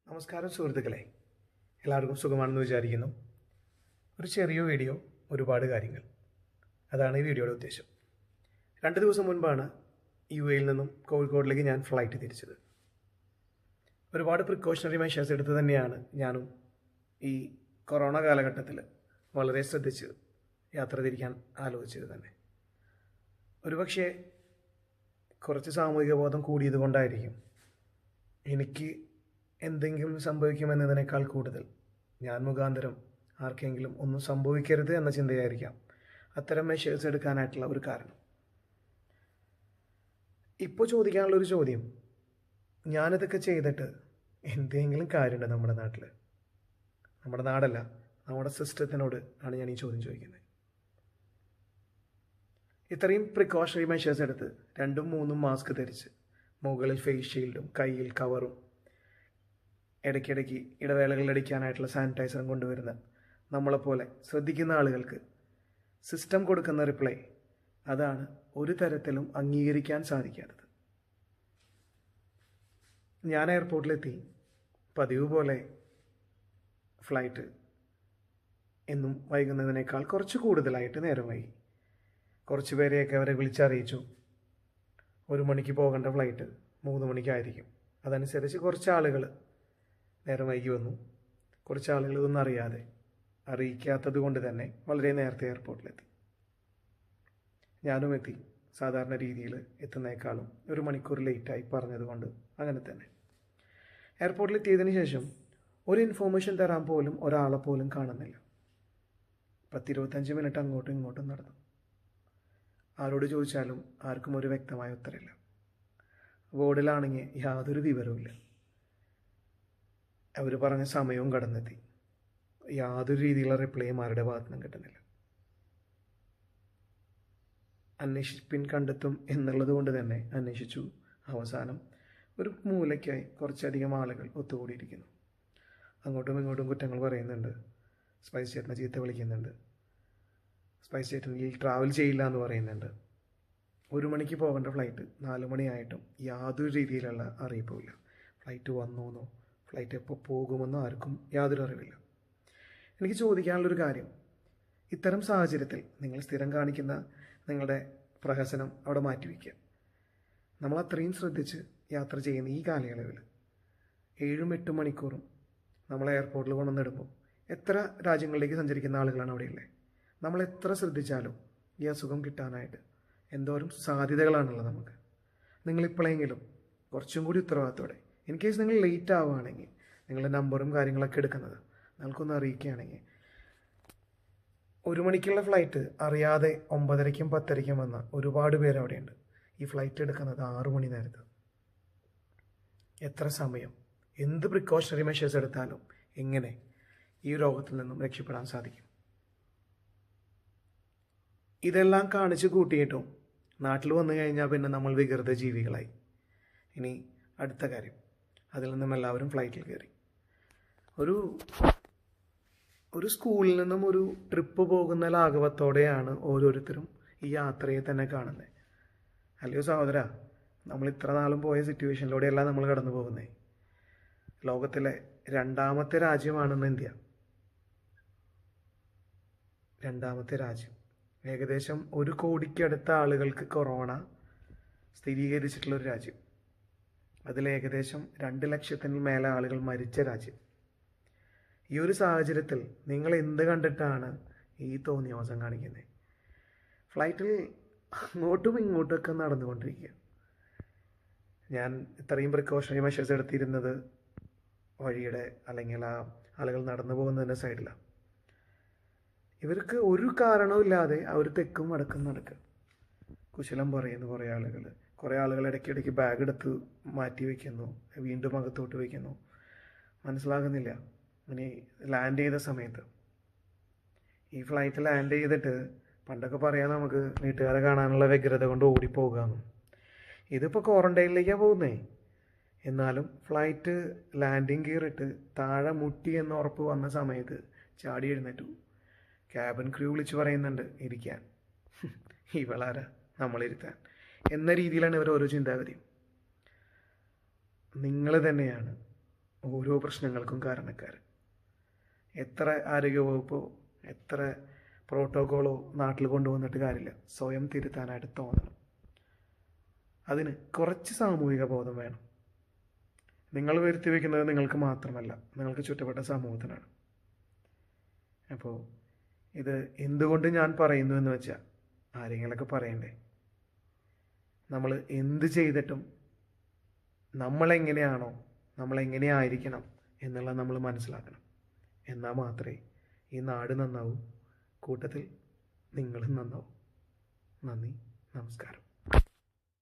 നമസ്കാരം സുഹൃത്തുക്കളെ, എല്ലാവർക്കും സുഖമാണെന്ന് വിചാരിക്കുന്നു. ഒരു ചെറിയ വീഡിയോ, ഒരുപാട് കാര്യങ്ങൾ. അതാണ് ഈ വീഡിയോയുടെ ഉദ്ദേശം. 2 ദിവസം മുൻപാണ് UAE നിന്നും കോഴിക്കോടിലേക്ക് ഞാൻ ഫ്ലൈറ്റ് തിരിച്ചത്. ഒരുപാട് പ്രിക്കോഷണറി മെഷേഴ്സ് എടുത്ത് തന്നെയാണ് ഞാനും ഈ കൊറോണ കാലഘട്ടത്തിൽ വളരെ ശ്രദ്ധിച്ച് യാത്ര തിരിക്കാൻ ആലോചിച്ചത് തന്നെ. ഒരുപക്ഷെ കുറച്ച് സാമൂഹിക ബോധം കൂടിയത് കൊണ്ടായിരിക്കും എനിക്ക് എന്തെങ്കിലും സംഭവിക്കുമെന്നതിനേക്കാൾ കൂടുതൽ ഞാൻ മുഖാന്തരം ആർക്കെങ്കിലും ഒന്നും സംഭവിക്കരുത് എന്ന ചിന്തയായിരിക്കാം അത്തരം മെഷേഴ്സ് എടുക്കാനായിട്ടുള്ള ഒരു കാരണം. ഇപ്പോൾ ചോദിക്കാനുള്ളൊരു ചോദ്യം, ഞാനിതൊക്കെ ചെയ്തിട്ട് എന്തെങ്കിലും കാര്യമുണ്ട് നമ്മുടെ നാട്ടിൽ? നമ്മുടെ നാടല്ല, നമ്മുടെ സിസ്റ്റത്തിനോട് ആണ് ഞാൻ ഈ ചോദ്യം ചോദിക്കുന്നത്. ഇത്രയും പ്രിക്കോഷണറി മെഷേഴ്സ് എടുത്ത് 2-3 മാസ്ക് ധരിച്ച് മുകളിൽ ഫേസ് ഷീൽഡും കയ്യിൽ കവറും ഇടയ്ക്കിടയ്ക്ക് ഇടവേളകളിൽ അടിക്കാനായിട്ടുള്ള സാനിറ്റൈസറും കൊണ്ടുവരുന്ന നമ്മളെപ്പോലെ ശ്രദ്ധിക്കുന്ന ആളുകൾക്ക് സിസ്റ്റം കൊടുക്കുന്ന റിപ്ലൈ അതാണ് ഒരു തരത്തിലും അംഗീകരിക്കാൻ സാധിക്കാത്തത്. ഞാൻ എയർപോർട്ടിലെത്തി. പതിവ് പോലെ ഫ്ലൈറ്റ് എന്നും വൈകുന്നതിനേക്കാൾ കുറച്ച് കൂടുതലായിട്ട് നേരം വൈകി. കുറച്ച് പേരെയൊക്കെ അവരെ വിളിച്ചറിയിച്ചു 1 മണിക്ക് പോകേണ്ട ഫ്ലൈറ്റ് 3 മണിക്കായിരിക്കും. അതനുസരിച്ച് കുറച്ച് ആളുകൾ നേരം വൈകി വന്നു. കുറച്ച് ആളുകൾ ഇതൊന്നും അറിയിക്കാത്തത് കൊണ്ട് തന്നെ വളരെ നേരത്തെ എയർപോർട്ടിലെത്തി. ഞാനും എത്തി. സാധാരണ രീതിയിൽ എത്തുന്നേക്കാളും 1 മണിക്കൂർ ലേറ്റായി പറഞ്ഞതുകൊണ്ട് അങ്ങനെ തന്നെ. എയർപോർട്ടിലെത്തിയതിന് ശേഷം ഒരു ഇൻഫോർമേഷൻ തരാൻ പോലും ഒരാളെ പോലും കാണുന്നില്ല. 10-25 മിനിറ്റ് അങ്ങോട്ടും ഇങ്ങോട്ടും നടന്നു. ആരോട് ചോദിച്ചാലും ആർക്കും ഒരു വ്യക്തമായ ഉത്തരമില്ല. ബോർഡിലാണെങ്കിൽ യാതൊരു വിവരവുമില്ല. അവർ പറഞ്ഞ സമയവും കടന്നെത്തി. യാതൊരു രീതിയിലുള്ള റിപ്ലൈയും ആരുടെ ഭാഗത്തു നിന്നും കിട്ടുന്നില്ല. അന്വേഷിപ്പിൻ കണ്ടെത്തും എന്നുള്ളത് കൊണ്ട് തന്നെ അന്വേഷിച്ചു. അവസാനം ഒരു മൂലയ്ക്കായി കുറച്ചധികം ആളുകൾ ഒത്തുകൂടിയിരിക്കുന്നു. അങ്ങോട്ടും ഇങ്ങോട്ടും കുറ്റങ്ങൾ പറയുന്നുണ്ട്. സ്പൈസ് ചേട്ടനെ ചീത്ത വിളിക്കുന്നുണ്ട്. സ്പൈസ് ചേട്ടനിൽ ട്രാവൽ ചെയ്യില്ല എന്ന് പറയുന്നുണ്ട്. 1 മണിക്ക് പോകേണ്ട ഫ്ലൈറ്റ് 4 മണിയായിട്ടും യാതൊരു രീതിയിലുള്ള അറിയിപ്പുമില്ല. ഫ്ലൈറ്റ് വന്നോന്നോ ഫ്ലൈറ്റ് എപ്പോൾ പോകുമെന്നോ ആർക്കും യാതൊരു അറിവില്ല. എനിക്ക് ചോദിക്കാനുള്ളൊരു കാര്യം, ഇത്തരം സാഹചര്യത്തിൽ നിങ്ങൾ സ്ഥിരം കാണിക്കുന്ന നിങ്ങളുടെ പ്രഹസനം അവിടെ മാറ്റിവെക്കുക. നമ്മൾ അത്രയും ശ്രദ്ധിച്ച് യാത്ര ചെയ്യുന്ന ഈ കാലയളവിൽ 7-8 മണിക്കൂറും നമ്മൾ എയർപോർട്ടിൽ കൊണ്ടുവന്നിടുമ്പോൾ എത്ര രാജ്യങ്ങളിലേക്ക് സഞ്ചരിക്കുന്ന ആളുകളാണ് അവിടെയുള്ളത്? നമ്മൾ എത്ര ശ്രദ്ധിച്ചാലും ഈ അസുഖം കിട്ടാനായിട്ട് എന്തോരം സാധ്യതകളാണുള്ളത് നമുക്ക്. നിങ്ങളിപ്പോഴെങ്കിലും കുറച്ചും കൂടി ഉത്തരവാദിത്തോടെ, ഇൻ കേസ് നിങ്ങൾ ലേറ്റ് ആവുകയാണെങ്കിൽ നിങ്ങളുടെ നമ്പറും കാര്യങ്ങളൊക്കെ എടുക്കുന്നത് നിങ്ങൾക്കൊന്ന് അറിയിക്കുകയാണെങ്കിൽ, 1 മണിക്കുള്ള ഫ്ലൈറ്റ് അറിയാതെ 9:30-ക്കും 10:30-ക്കും വന്ന ഒരുപാട് പേര് അവിടെയുണ്ട്. ഈ ഫ്ലൈറ്റ് എടുക്കുന്നത് 6 മണി നേരത്ത്. എത്ര സമയം, എന്ത് പ്രിക്കോഷണറി മെഷേഴ്സ് എടുത്താലും എങ്ങനെ ഈ രോഗത്തിൽ നിന്നും രക്ഷപ്പെടാൻ സാധിക്കും? ഇതെല്ലാം കാണിച്ചു കൂട്ടിയിട്ടും നാട്ടിൽ വന്നു കഴിഞ്ഞാൽ പിന്നെ നമ്മൾ വികൃത ജീവികളായി. ഇനി അടുത്ത കാര്യം, അതിൽ നിന്നും എല്ലാവരും ഫ്ലൈറ്റിൽ കയറി. ഒരു സ്കൂളിൽ നിന്നും ഒരു ട്രിപ്പ് പോകുന്ന ലാഘവത്തോടെയാണ് ഓരോരുത്തരും ഈ യാത്രയെ തന്നെ കാണുന്നത്. അല്ലയോ സഹോദര, നമ്മൾ ഇത്ര നാളും പോയ സിറ്റുവേഷനിലൂടെയല്ല നമ്മൾ കടന്നു പോകുന്നത്. ലോകത്തിലെ 2ാമത്തെ രാജ്യമാണെന്ന് ഇന്ത്യ. 2ാമത്തെ രാജ്യം. ഏകദേശം 1 കോടിക്കടുത്ത ആളുകൾക്ക് കൊറോണ സ്ഥിരീകരിച്ചിട്ടുള്ളൊരു രാജ്യം. അതിൽ ഏകദേശം 2 ലക്ഷത്തിന് മേലെ ആളുകൾ മരിച്ച രാജ്യം. ഈ ഒരു സാഹചര്യത്തിൽ നിങ്ങൾ എന്ത് കണ്ടിട്ടാണ് ഈ തോന്നിയവാസം കാണിക്കുന്നത്? ഫ്ലൈറ്റിൽ അങ്ങോട്ടും ഇങ്ങോട്ടുമൊക്കെ നടന്നുകൊണ്ടിരിക്കുക. ഞാൻ ഇത്രയും പ്രിക്കോഷണറി മെഷേഴ്സ് എടുത്തിരുന്നത് വഴിയുടെ അല്ലെങ്കിൽ ആ ആളുകൾ നടന്നു പോകുന്നതിൻ്റെ സൈഡിലാണ്. ഇവർക്ക് ഒരു കാരണവുമില്ലാതെ അവർ തെക്കും വടക്കും നടക്കുക. കുശലം പറയുന്നു കുറേ ആളുകൾ ഇടയ്ക്കിടയ്ക്ക് ബാഗ് എടുത്ത് മാറ്റി വയ്ക്കുന്നു, വീണ്ടും അകത്തോട്ട് വയ്ക്കുന്നു. മനസ്സിലാകുന്നില്ല. ഇനി ലാൻഡ് ചെയ്ത സമയത്ത്, ഈ ഫ്ലൈറ്റ് ലാൻഡ് ചെയ്തിട്ട് പണ്ടൊക്കെ പറയാം നമുക്ക് വീട്ടുകാരെ കാണാനുള്ള വ്യഗ്രത കൊണ്ട് ഓടിപ്പോകാമെന്നും. ഇതിപ്പോൾ ക്വാറന്റൈനിലേക്കാണ് പോകുന്നേ. എന്നാലും ഫ്ലൈറ്റ് ലാൻഡിങ് ഗിയറിട്ട് താഴെ മുട്ടി എന്ന് ഉറപ്പ് വന്ന സമയത്ത് ചാടി എഴുന്നേറ്റു. ക്യാബിൻ ക്രൂ വിളിച്ച് പറയുന്നുണ്ട് ഇരിക്കാൻ. ഇവളാരാ നമ്മളിരുത്താൻ എന്ന രീതിയിലാണ് ഇവർ ഓരോ ചിന്താഗതിയും. നിങ്ങൾ തന്നെയാണ് ഓരോ പ്രശ്നങ്ങൾക്കും കാരണക്കാർ. എത്ര ആരോഗ്യവകുപ്പോ എത്ര പ്രോട്ടോക്കോളോ നാട്ടിൽ കൊണ്ടുവന്നിട്ട് കാര്യമില്ല. സ്വയം തിരുത്താനായിട്ട് തോന്നണം. അതിന് കുറച്ച് സാമൂഹിക ബോധം വേണം. നിങ്ങൾ വരുത്തി വയ്ക്കുന്നത് നിങ്ങൾക്ക് മാത്രമല്ല, നിങ്ങൾക്ക് ചുറ്റപ്പെട്ട സമൂഹത്തിനാണ്. അപ്പോൾ ഇത് എന്തുകൊണ്ട് ഞാൻ പറയുന്നു എന്ന് വെച്ചാൽ, ആരെങ്കിലൊക്കെ പറയണ്ടേ? നമ്മൾ എന്ത് ചെയ്തിട്ടും നമ്മളെങ്ങനെയാണോ, നമ്മളെങ്ങനെയായിരിക്കണം എന്നുള്ളത് നമ്മൾ മനസ്സിലാക്കണം. എന്നാൽ മാത്രമേ ഈ നാട് നന്നാവൂ, കൂട്ടത്തിൽ നിങ്ങളും നന്നാവും. നന്ദി, നമസ്കാരം.